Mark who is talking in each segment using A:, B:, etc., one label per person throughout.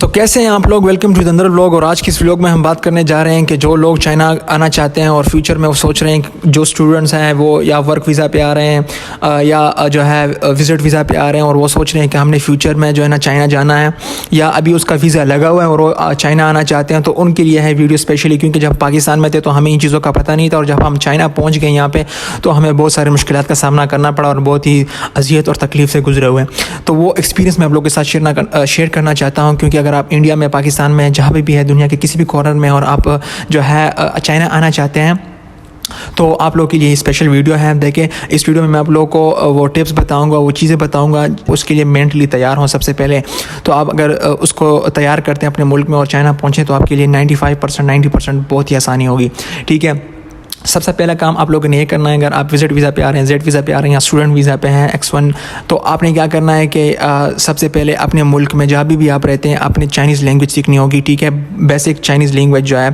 A: तो कैसे हैं आप लोग। वेलकम टू दंदर व्लॉग। और आज की इस व्लॉग में हम बात करने जा रहे हैं कि जो लोग चाइना आना चाहते हैं और फ्यूचर में वो सोच रहे हैं, जो स्टूडेंट्स हैं वो या वर्क वीज़ा पे आ रहे हैं या जो है विज़िट वीज़ा पे आ रहे हैं और वो सोच रहे हैं कि हमने फ्यूचर में जो है ना चाइना जाना है या अभी उसका वीज़ा लगा हुआ है और वो चाइना आना चाहते हैं, तो उनके लिए है वीडियो स्पेशली। क्योंकि जब पाकिस्तान में थे तो हमें इन चीज़ों का पता नहीं था और जब हम चाइना पहुँच गए यहाँ पर तो हमें बहुत सारी मुश्किलात का सामना करना पड़ा और बहुत ही अजियत और तकलीफ़ से गुजरे हुए हैं। तो वो एक्सपीरियंस मैं आप लोगों के साथ शेयर करना चाहता हूँ। क्योंकि अगर आप इंडिया में, पाकिस्तान में, जहाँ भी है दुनिया के किसी भी कॉर्नर में और आप जो है चाइना आना चाहते हैं तो आप लोगों के लिए स्पेशल वीडियो है। देखें, इस वीडियो में मैं आप लोगों को वो टिप्स बताऊंगा, वो चीज़ें बताऊंगा, उसके लिए मेंटली तैयार हों सबसे पहले। तो आप अगर उसको तैयार करते हैं अपने मुल्क में और चाइना पहुँचें तो आपके लिए 95% 90% बहुत ही आसानी होगी। ठीक है, सबसे पहला काम आप लोगों ने ये करना है, अगर आप विज़िट वीज़ा पे आ रहे हैं, जेड वीज़ा पे आ रहे हैं या स्टूडेंट वीज़ा पे हैं X1, तो आपने क्या करना है कि सबसे पहले अपने मुल्क में जहाँ भी आप रहते हैं अपने चाइनीज़ लैंग्वेज सीखनी होगी। ठीक है, बेसिक चाइनीज़ लैंग्वेज जो है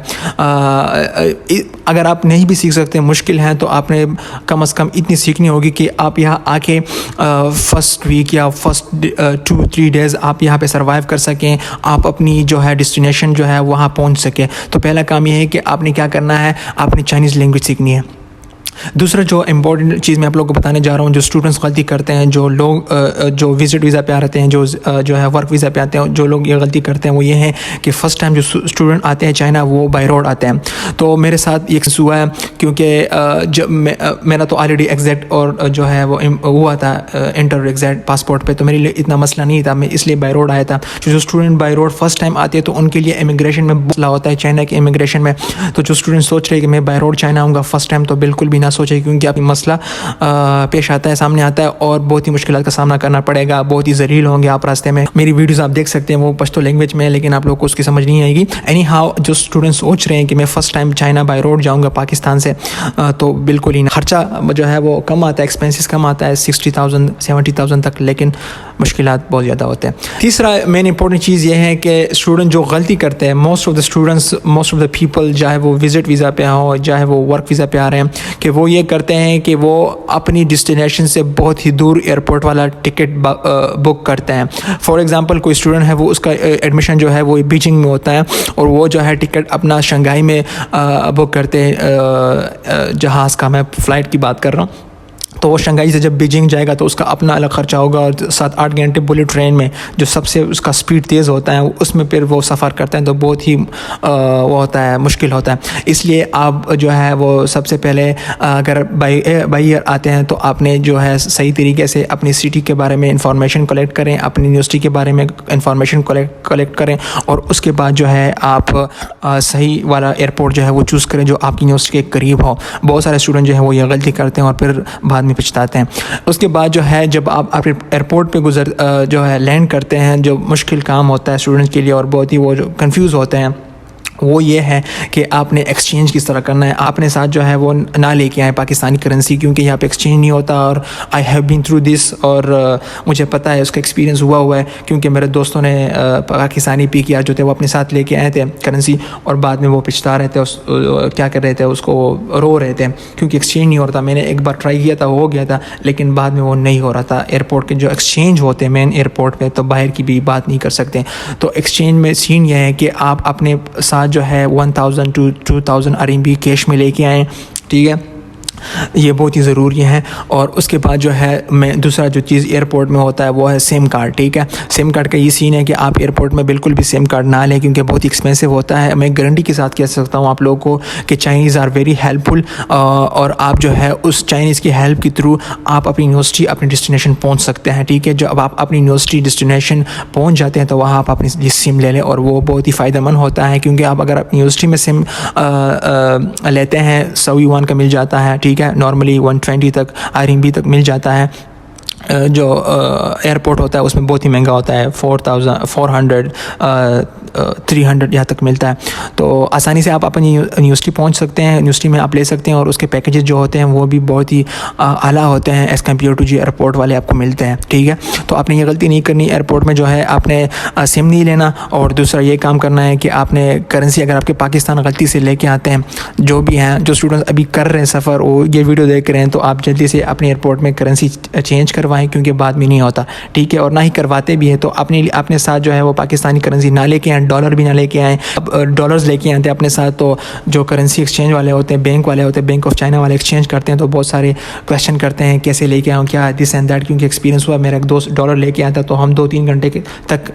A: अगर आप नहीं भी सीख सकते, मुश्किल है, तो आपने कम से कम इतनी सीखनी होगी कि आप यहाँ आके फ़र्स्ट वीक या फर्स्ट 2-3 डेज़ आप यहाँ पे सर्वाइव कर सकें, आप अपनी जो है डेस्टिनेशन जो है वहाँ पहुँच सकें। तो पहला काम ये है कि आपने क्या करना है, आपने चाइनीज़ लैंग्वेज सीखनी है। दूसरा जो इम्पोर्टेंट चीज़ मैं आप लोगों को बताने जा रहा हूँ, जो स्टूडेंट्स गलती करते हैं, जो लोग जो विज़िट वीज़ा पे आ रहे हैं, जो है वर्क वीज़ा पे आते हैं, जो लोग ये गलती करते हैं वो ये है कि फ़र्स्ट टाइम जो स्टूडेंट आते हैं चाइना वो बाय रोड आते हैं। तो मेरे साथ ये हुआ है, क्योंकि जब मेरा तो ऑलरेडी एग्जैक्ट और जो है वो हुआ था इंटर एग्जैक्ट पासपोर्ट पे, तो मेरे लिए इतना मसला नहीं था, मैं इसलिए बाय रोड आया था। जो student by road first time आते हैं तो उनके लिए इमिग्रेशन में मसला होता है, चाइना के इमिग्रेशन में। तो जो स्टूडेंट सोच रहे हैं कि मैं बाय रोड चाइना आऊँगा फर्स्ट टाइम, तो बिल्कुल भी ना सोचे, क्योंकि आपकी मसला पेश आता है, सामने आता है और बहुत ही मुश्किलात का सामना करना पड़ेगा, बहुत ही ज़लील होंगे आप रास्ते में। मेरी वीडियोस आप देख सकते हैं, वो पश्तो लैंग्वेज में है, लेकिन आप लोग को उसकी समझ नहीं आएगी। एनी हाउ, जो स्टूडेंट सोच रहे हैं कि मैं first time China by road जाऊँगा पाकिस्तान से, तो बिल्कुल ही खर्चा जो है वो कम आता है, एक्सपेंसिस कम आता है 60,000 70,000 तक, लेकिन मुश्किलात बहुत ज़्यादा होते हैं। तीसरा मेन इंपॉर्टेंट चीज़ ये है कि स्टूडेंट जो गलती करते हैं, मोस्ट ऑफ द पीपल, चाहे वो विज़िट वीज़ा पे हो चाहे वो वर्क वीज़ा पे आ रहे हैं, कि वो ये करते हैं कि वो अपनी डेस्टिनेशन से बहुत ही दूर एयरपोर्ट वाला टिकट बुक करते हैं। फॉर एग्जांपल, कोई स्टूडेंट है, वो उसका एडमिशन जो है वो बीजिंग में होता है और वो जो है टिकट अपना शंघाई में बुक करते हैं, जहाज़ का मैं फ़्लाइट की बात कर रहा हूँ। तो वो शंघाई से जब बीजिंग जाएगा तो उसका अपना अलग ख़र्चा होगा, और 7-8 घंटे बुलेट ट्रेन में जो सबसे उसका स्पीड तेज़ होता है उसमें फिर वो सफ़र करते हैं, तो बहुत ही वो होता है, मुश्किल होता है। इसलिए आप जो है वो सबसे पहले अगर बाई एयर आते हैं तो आपने जो है सही तरीके से अपनी सिटी के बारे में इंफॉर्मेशन कलेक्ट करें, अपनी यूनिवर्सिटी के बारे में इंफॉर्मेशन कलेक्ट करें, और उसके बाद जो है आप सही वाला एयरपोर्ट जो है वो चूज़ करें जो आपकी यूनिवर्सिटी के करीब हो। बहुत सारे स्टूडेंट जो है वो ये गलती करते हैं और फिर बाद में पछताते हैं। उसके बाद जो है जब आप एयरपोर्ट पे जो है लैंड करते हैं, जो मुश्किल काम होता है स्टूडेंट्स के लिए और बहुत ही वो जो कंफ्यूज होते हैं, वो ये है कि आपने एक्सचेंज किस तरह करना है। आपने साथ जो है वो ना लेके आए पाकिस्तानी करेंसी, क्योंकि यहाँ पे एक्सचेंज नहीं होता। और I have been through this, और मुझे पता है, उसका एक्सपीरियंस हुआ है, क्योंकि मेरे दोस्तों ने पाकिस्तानी PKR जो थे वो अपने साथ लेके आए थे करेंसी, और बाद में वो पिछता रहे थे, क्या कर रहे थे, उसको रो रहे थे क्योंकि एक्सचेंज नहीं हो रहा था। मैंने एक बार ट्राई किया था, हो गया था, लेकिन बाद में वो नहीं हो रहा था। एयरपोर्ट के जो एक्सचेंज होते हैं मेन एयरपोर्ट पर, तो बाहर की भी बात नहीं कर सकते। तो एक्सचेंज में सीन यह है कि आप अपने साथ जो है 1000 to 2000 RMB कैश में लेके आएँ। ठीक है, ये बहुत ही ज़रूरी है। और उसके बाद जो है मैं दूसरा जो चीज़ एयरपोर्ट में होता है वो है सिम कार्ड। ठीक है, सिम कार्ड का ये सीन है कि आप एयरपोर्ट में बिल्कुल भी सिम कार्ड ना लें, क्योंकि बहुत एक्सपेंसिव होता है। मैं गारंटी के साथ कह सकता हूँ आप लोगों को कि चाइनीज़ आर वेरी हेल्पफुल, और आप जो है उस चाइनीज़ की हेल्प के थ्रू आप अपनी यूनिवर्सिटी, अपनी डेस्टिनेशन पहुँच सकते हैं। ठीक है, जब आप अपनी यूनिवर्सिटी डेस्टिनेशन पहुँच जाते हैं तो वहाँ आप अपनी सिम ले लें, और वो बहुत ही फ़ायदेमंद होता है। क्योंकि आप अगर अपनी यूनिवर्सिटी में सिम लेते हैं 100 युआन का मिल जाता है। ठीक है, नॉर्मली 120 तक RMB तक मिल जाता है। जो एयरपोर्ट होता है उसमें बहुत ही महंगा होता है, 400 300 यहाँ तक मिलता है। तो आसानी से आप अपनी यूनिवर्सिटी पहुँच सकते हैं, यूनिवर्सिटी में आप ले सकते हैं और उसके पैकेजेस जो होते हैं वो भी बहुत ही आला होते हैं एज़ कम्पेयर टू जो एयरपोर्ट वाले आपको मिलते हैं, ठीक है। तो आपने ये गलती नहीं करनी एयरपोर्ट में जो है आपने सिम नहीं लेना, और दूसरा ये काम करना है कि आपने करेंसी अगर आपके पाकिस्तान गलती से लेके आते हैं, जो भी हैं जो स्टूडेंट्स अभी कर रहे हैं सफ़र, वो ये वीडियो देख रहे हैं, तो आप जल्दी से अपने एयरपोर्ट में करेंसी चेंज करवाएं, क्योंकि बाद में नहीं होता, ठीक है। और ना ही करवाते भी हैं तो अपने साथ जो है वो पाकिस्तानी करेंसी ना लेके आएँ, डॉलर भी ना लेके आएँ। अब डॉलर्स लेके आते हैं अपने साथ, तो जो करेंसी एक्सचेंज वाले होते हैं, बैंक वाले होते हैं, बैंक ऑफ चाइना वाले एक्सचेंज करते हैं, तो बहुत सारे क्वेश्चन करते हैं कैसे लेके आऊँ, क्या दिस एंड दैट, क्योंकि एक्सपीरियंस हुआ मेरा एक दोस्त डॉलर लेके आया था, तो हम 2-3 घंटे तक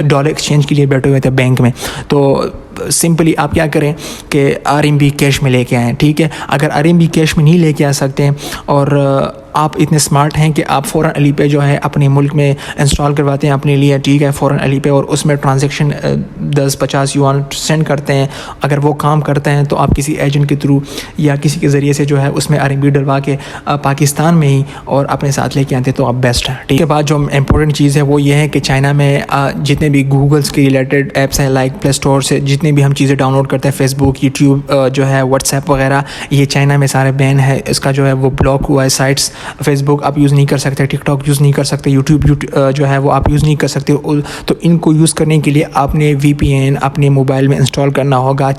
A: डॉलर एक्सचेंज के लिए बैठे हुए थे बैंक में। तो सिंपली आप क्या करें कि RMB कैश में लेके आएँ, ठीक है। अगर RMB कैश में नहीं लेके आ सकते हैं और आप इतने स्मार्ट हैं कि आप फ़ौरन अली पे जो है अपने मुल्क में इंस्टॉल करवाते हैं अपने लिए, ठीक है, फ़ौरन अली पे, और उसमें ट्रांजैक्शन 10-50 युआन सेंड करते हैं। अगर वो काम करते हैं तो आप किसी एजेंट के थ्रू या किसी के ज़रिए से जो है उसमें RMB डलवा के पाकिस्तान में ही और अपने साथ लेके आते हैं, तो आप बेस्ट हैं, ठीक है। बाद जो इम्पोर्टेंट चीज़ है वो ये है कि चाइना में जितने भी गूगल्स के रिलेटेड ऐप्स हैं, लाइक प्ले स्टोर से जितने भी हम चीज़ें डाउनलोड करते हैं, फेसबुक, यूट्यूब जो है, व्हाट्सएप वगैरह, ये चाइना में सारे बैन है, इसका जो है वो ब्लॉक हुआ है साइट्स। फेसबुक आप यूज़ नहीं कर सकते, टिकटॉक यूज़ नहीं कर सकते, यूट्यूब जो है वो आप यूज़ नहीं कर सकते। तो इनको यूज़ करने के लिए आपने VPN अपने मोबाइल में इंस्टॉल करना होगा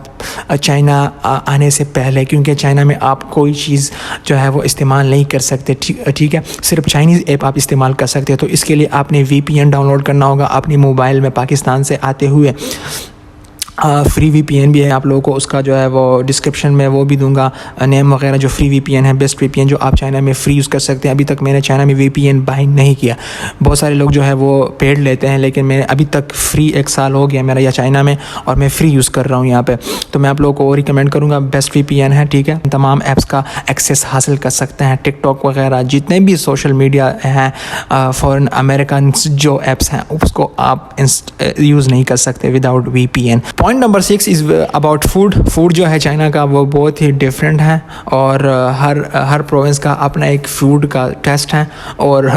A: चाइना आने से पहले, क्योंकि चाइना में आप कोई चीज़ जो है वो इस्तेमाल नहीं कर सकते, ठीक है। सिर्फ चाइनीज़ ऐप आप इस्तेमाल कर सकते हैं। तो इसके लिए आपने VPN डाउनलोड करना होगा अपने मोबाइल में पाकिस्तान से आते हुए। फ्री VPN भी है आप लोगों को, उसका जो है वो डिस्क्रिप्शन में वो भी दूंगा नेम वगैरह, जो फ्री VPN है, बेस्ट VPN जो आप चाइना में फ्री यूज़ कर सकते हैं। अभी तक मैंने चाइना में VPN बाय नहीं किया, बहुत सारे लोग जो है वो पेड लेते हैं, लेकिन मैंने अभी तक फ्री 1 साल हो गया मेरा या चाइना में, और मैं फ्री यूज़ कर रहा हूँ यहाँ पे। तो मैं आप लोगों को रिकमेंड करूँगा, बेस्ट VPN है, ठीक है। तमाम ऐप्स का एक्सेस हासिल कर सकते हैं, टिकटॉक वगैरह जितने भी सोशल मीडिया हैं, फॉरेन अमेरिकन जो ऐप्स हैं उसको आप यूज़ नहीं कर सकते without VPN। Point number 6 is about food जो है चाइना का वो बहुत ही डिफरेंट है, और हर प्रोविंस का अपना एक फूड का टेस्ट है। और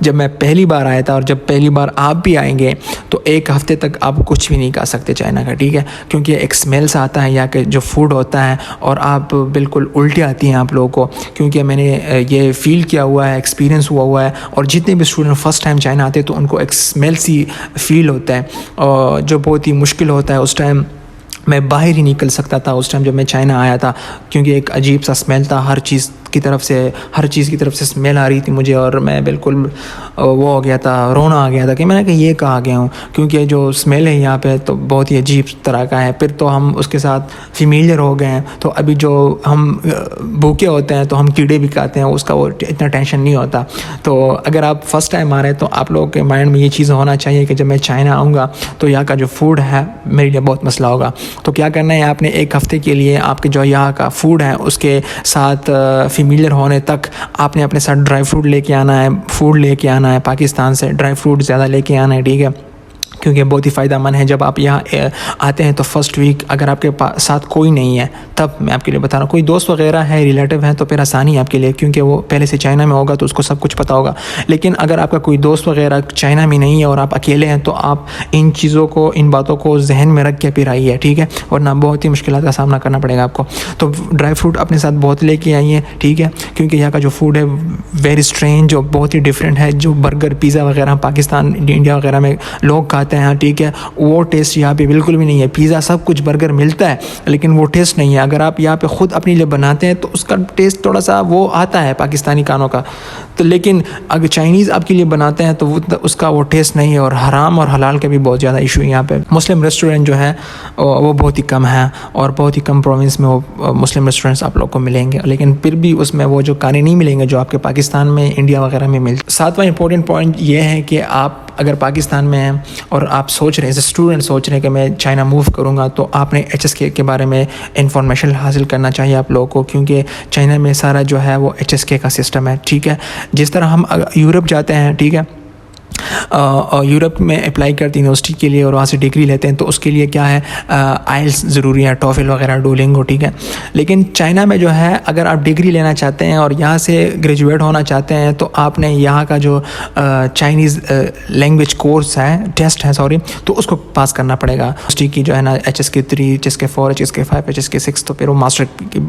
A: जब मैं पहली बार आया था और जब पहली बार आप भी आएंगे तो 1 हफ़्ते तक आप कुछ भी नहीं खा सकते चाइना का, ठीक है, क्योंकि एक स्मेल्स आता है यहाँ के जो फूड होता है, और आप बिल्कुल उल्टी आती हैं आप लोगों को, क्योंकि मैंने ये फ़ील किया हुआ है, एक्सपीरियंस हुआ है। और जितने भी स्टूडेंट फ़र्स्ट टाइम चाइना आते हैं तो उनको एक स्मेल सी फील होता है, और जो बहुत ही मुश्किल होता है। उस टाइम मैं बाहर ही निकल सकता था उस टाइम जब मैं चाइना आया था, क्योंकि एक अजीब सा स्मेल था, हर चीज़ की तरफ से स्मेल आ रही थी मुझे, और मैं बिल्कुल वो हो गया था, रोना आ गया था कि मैंने कहा ये कहाँ गया हूँ, क्योंकि जो स्मेल है यहाँ पे तो बहुत ही अजीब तरह का है। फिर तो हम उसके साथ फेमिलियर हो गए हैं, तो अभी जो हम भूखे होते हैं तो हम कीड़े भी खाते हैं, उसका वो इतना टेंशन नहीं होता। तो अगर आप फर्स्ट टाइम आ रहे हैं तो आप लोगों के माइंड में ये चीज़ होना चाहिए कि जब मैं चाइना आऊँगा तो यहाँ का जो फूड है मेरे लिए बहुत मसला होगा। तो क्या करना है, आपने 1 हफ़्ते के लिए आपके जो यहाँ का फूड है उसके साथ फेमिलियर होने तक आपने अपने साथ ड्राई फ्रूट लेके आना है, फूड लेके आना है, पाकिस्तान से ड्राई फ्रूट ज़्यादा लेके आना है, ठीक है, क्योंकि बहुत ही फ़ायदेमंद है। जब आप यहाँ आते हैं तो फर्स्ट वीक अगर आपके साथ कोई नहीं है, तब मैं आपके लिए बता रहा हूँ, कोई दोस्त वगैरह है, रिलेटिव है, तो फिर आसानी है आपके लिए, क्योंकि वो पहले से चाइना में होगा तो उसको सब कुछ पता होगा। लेकिन अगर आपका कोई दोस्त वगैरह चाइना में नहीं है और आप अकेले हैं तो आप इन चीज़ों को, इन बातों को जहन में रख के फिर आइए, ठीक है, वरना बहुत ही मुश्किल का सामना करना पड़ेगा आपको। तो ड्राई फ्रूट अपने साथ बहुत लेके आइए, ठीक है, क्योंकि यहाँ का जो फूड है वेरी स्ट्रेंज, जो बहुत ही डिफरेंट है। जो बर्गर, पिज़्ज़ा वगैरह पाकिस्तान, इंडिया वगैरह में लोग खाते हैं, ठीक है, वो टेस्ट यहाँ पे बिल्कुल भी नहीं है। पिज़्ज़ा सब कुछ, बर्गर मिलता है, लेकिन वो टेस्ट नहीं है। अगर आप यहाँ पे ख़ुद अपने लिए बनाते हैं तो उसका टेस्ट थोड़ा सा वो आता है पाकिस्तानी खानों का, तो लेकिन अगर चाइनीज़ आपके लिए बनाते हैं तो उसका वो टेस्ट नहीं है। और हराम और हलाल का भी बहुत ज़्यादा इशू है यहाँ पे। मुस्लिम रेस्टोरेंट जो है वो बहुत ही कम है, और बहुत ही कम प्रोविंस में वो मुस्लिम रेस्टोरेंट्स आप लोग को मिलेंगे, लेकिन फिर भी उसमें वो जो खाने नहीं मिलेंगे जो आपके पाकिस्तान में, इंडिया वगैरह में मिलते। 7वां इंपॉर्टेंट पॉइंट ये है कि आप अगर पाकिस्तान में हैं और आप सोच रहे हैं, एज ए स्टूडेंट सोच रहे हैं कि मैं चाइना मूव करूंगा, तो आपने HSK के बारे में इंफॉर्मेशन हासिल करना चाहिए आप लोगों को, क्योंकि चाइना में सारा जो है वो HSK का सिस्टम है, ठीक है। जिस तरह हम यूरोप जाते हैं, ठीक है, यूरोप में अप्लाई करते हैं यूनिवर्सिटी के लिए और वहाँ से डिग्री लेते हैं, तो उसके लिए क्या है, आइल्स ज़रूरी है, टॉफिल वगैरह, डुओलिंगो, ठीक है। लेकिन चाइना में जो है अगर आप डिग्री लेना चाहते हैं और यहाँ से ग्रेजुएट होना चाहते हैं तो आपने यहाँ का जो चाइनीज़ लैंग्वेज कोर्स है, टेस्ट है सॉरी, तो उसको पास करना पड़ेगा। यूनिवर्सिटी की जो है ना HSK3, HSK4, HSK5, HSK6, तो फिर वो मास्टर की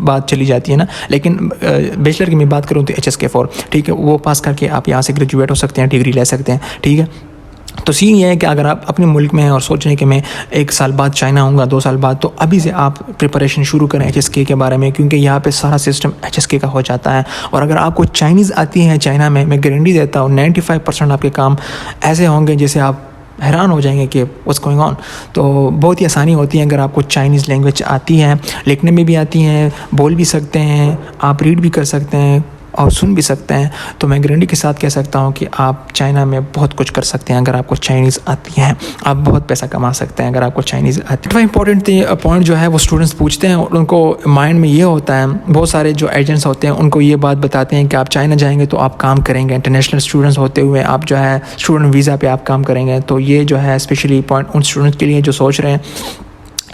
A: बात चली जाती है ना। लेकिन बैचलर की मैं बात करूँ तो HSK4, ठीक है, वो पास करके आप यहाँ से ग्रेजुएट हो सकते हैं, डिग्री ले सकते हैं, ठीक है। तो सीन ये है कि अगर आप अपने मुल्क में हैं और सोच रहे हैं कि मैं 1 साल बाद चाइना आऊँगा, 2 साल बाद, तो अभी से आप प्रिपरेशन शुरू करें HSK के बारे में, क्योंकि यहाँ पे सारा सिस्टम HSK का हो जाता है। और अगर आपको चाइनीज़ आती है चाइना में, मैं गारंटी देता हूँ 95% आपके काम ऐसे होंगे जैसे आप हैरान हो जाएंगे कि व्हाट्स गोइंग ऑन। तो बहुत ही आसानी होती है अगर आपको चाइनीज़ लैंग्वेज आती है, लिखने में भी आती है, बोल भी सकते हैं, आप रीड भी कर सकते हैं और सुन भी सकते हैं, तो मैं गारंटी के साथ कह सकता हूँ कि आप चाइना में बहुत कुछ कर सकते हैं अगर आपको चाइनीज़ आती है। आप बहुत पैसा कमा सकते हैं अगर आपको चाइनीज़ आती है। इंपॉर्टेंट पॉइंट जो है वो स्टूडेंट्स पूछते हैं और उनको माइंड में ये होता है, बहुत सारे जो एजेंट्स होते हैं उनको ये बात बताते हैं कि आप चाइना जाएंगे तो आप काम करेंगे, इंटरनेशनल स्टूडेंट्स होते हुए आप जो है स्टूडेंट वीज़ा पे आप काम करेंगे। तो ये जो है स्पेशली पॉइंट उन स्टूडेंट्स के लिए जो सोच रहे हैं,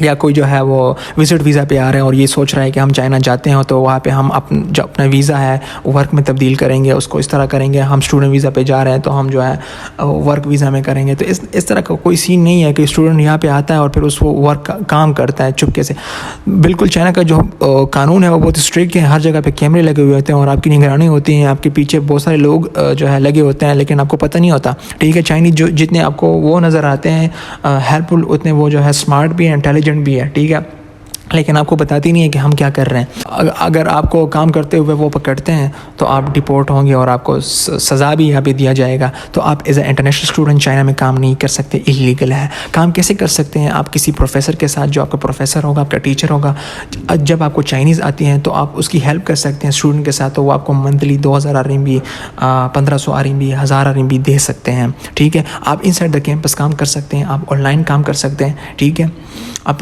A: या कोई जो है वो विज़िट वीज़ा पे आ रहे हैं और ये सोच रहा है कि हम चाइना जाते हैं तो वहाँ पे हम जो अपना वीज़ा है वर्क में तब्दील करेंगे, उसको इस तरह करेंगे। हम स्टूडेंट वीज़ा पे जा रहे हैं तो हम जो है वर्क वीज़ा में करेंगे। तो इस तरह का कोई सीन नहीं है कि स्टूडेंट यहाँ पे आता है और फिर उसको वर्क काम करता है चुपके से। बिल्कुल चाइना का जो कानून है वो बहुत स्ट्रिक्ट है, हर जगह पर कैमरे लगे हुए होते हैं और आपकी निगरानी होती है, आपके पीछे बहुत सारे लोग जो है लगे होते हैं, लेकिन आपको पता नहीं होता, ठीक है। चाइनीज़ जो जितने आपको वो नज़र आते हैं हेल्पफुल, उतने वो जो है स्मार्ट भी है, इंटेलिजेंट भी है, ठीक है, लेकिन आपको बताती नहीं है कि हम क्या कर रहे हैं। अगर आपको काम करते हुए वो पकड़ते हैं तो आप डिपोर्ट होंगे और आपको सज़ा भी यहाँ पे दिया जाएगा। तो आप as a international student China में काम नहीं कर सकते, इलीगल है। काम कैसे कर सकते हैं? आप किसी प्रोफेसर के साथ, जो आपका प्रोफेसर होगा, आपका टीचर होगा, जब आपको चाइनीज़ आती हैं तो आप उसकी हेल्प कर सकते हैं स्टूडेंट के साथ। तो वो आपको मंथली 2000 RMB, 1500 RMB, 1000 RMB दे सकते हैं, ठीक है। आप इनसाइड द कैंपस काम कर सकते हैं, आप ऑनलाइन काम कर सकते हैं, ठीक है। आप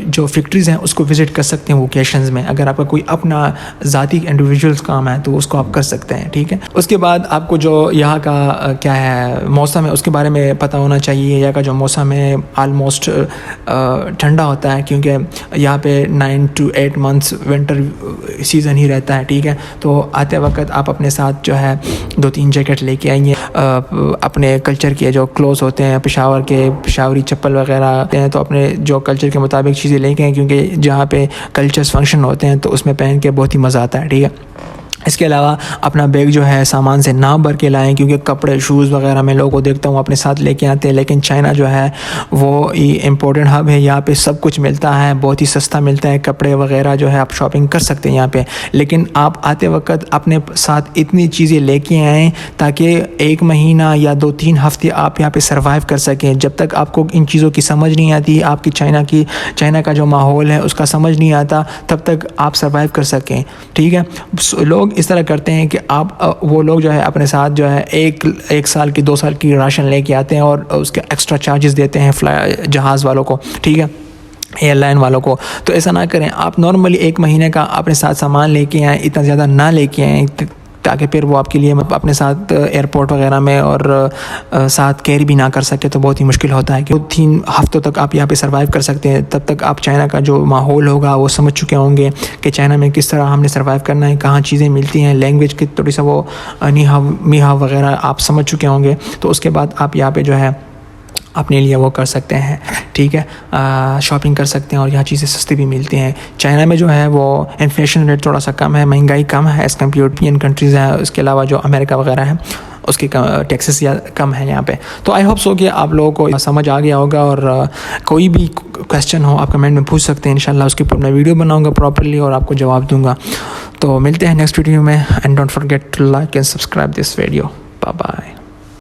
A: जो फैक्ट्रीज़ हैं उसको विज़िट कर सकते हैं वोकेशंस में। अगर आपका कोई अपना ज़ाती इंडिविजुअल्स काम है तो उसको आप कर सकते हैं, ठीक है। उसके बाद आपको जो यहाँ का क्या है मौसम है उसके बारे में पता होना चाहिए। यहाँ का जो मौसम है आलमोस्ट ठंडा होता है, क्योंकि यहाँ पे 9 to 8 months विंटर सीज़न ही रहता है, ठीक है। तो आते वक्त आप अपने साथ जो है 2-3 जैकेट लेके आइए। अपने कल्चर के जो क्लोथ्स होते हैं, पेशावरी चप्पल वगैरह हैं, तो अपने जो कल्चर के मुताबिक चीज़ें लेके आएँ, क्योंकि जहाँ पे कल्चर्स फंक्शन होते हैं तो उसमें पहन के बहुत ही मज़ा आता है, ठीक है। इसके अलावा अपना बैग जो है सामान से ना भर के लाएं, क्योंकि कपड़े शूज़ वगैरह मैं लोगों को देखता हूँ अपने साथ लेके आते हैं। लेकिन चाइना जो है वो इम्पोर्टेंट हब है, यहाँ पे सब कुछ मिलता है, बहुत ही सस्ता मिलता है। कपड़े वगैरह जो है आप शॉपिंग कर सकते हैं यहाँ पे, लेकिन आप आते वक्त अपने साथ इतनी चीज़ें लेके आएँ ताकि 1 महीना या 2-3 हफ्ते आप यहाँ पर सर्वाइव कर सकें। जब तक आपको इन चीज़ों की समझ नहीं आती, आपकी चाइना का जो माहौल है उसका समझ नहीं आता, तब तक आप सर्वाइव कर सकें, ठीक है। लोग इस तरह करते हैं कि वो लोग जो है अपने साथ जो है एक साल की 2 साल की राशन लेके आते हैं और उसके एक्स्ट्रा चार्जेस देते हैं जहाज़ वालों को, ठीक है, एयरलाइन वालों को। तो ऐसा ना करें, आप नॉर्मली 1 महीने का अपने साथ सामान लेके आएँ, इतना ज़्यादा ना लेके आएँ ताकि फिर वो आपके लिए अपने साथ एयरपोर्ट वगैरह में और साथ कैरी भी ना कर सके तो बहुत ही मुश्किल होता है। कि 3 हफ्तों तक आप यहाँ पे सर्वाइव कर सकते हैं, तब तक आप चाइना का जो माहौल होगा वो समझ चुके होंगे कि चाइना में किस तरह हमने सर्वाइव करना है, कहाँ चीज़ें मिलती हैं, लैंग्वेज की थोड़ी सा वो मीहाव वगैरह आप समझ चुके होंगे। तो उसके बाद आप यहाँ पर जो है अपने लिए वो कर सकते हैं, ठीक है, शॉपिंग कर सकते हैं और यहाँ चीज़ें सस्ती भी मिलती हैं। चाइना में जो है वो इन्फ्लेशन रेट थोड़ा सा कम है, महंगाई कम है एज़ कम्पेयर यूरोपियन कंट्रीज़ हैं। उसके अलावा जो अमेरिका वगैरह है उसके टैक्सेस कम है यहाँ पे। तो आई होप सो कि आप लोगों को समझ आ गया होगा, और कोई भी क्वेश्चन हो आप कमेंट में पूछ सकते हैं। इंशाल्लाह उसके ऊपर मैं वीडियो बनाऊँगा प्रॉपरली और आपको जवाब दूँगा। तो मिलते हैं नेक्स्ट वीडियो में, and don't forget to like and subscribe this video. Bye bye.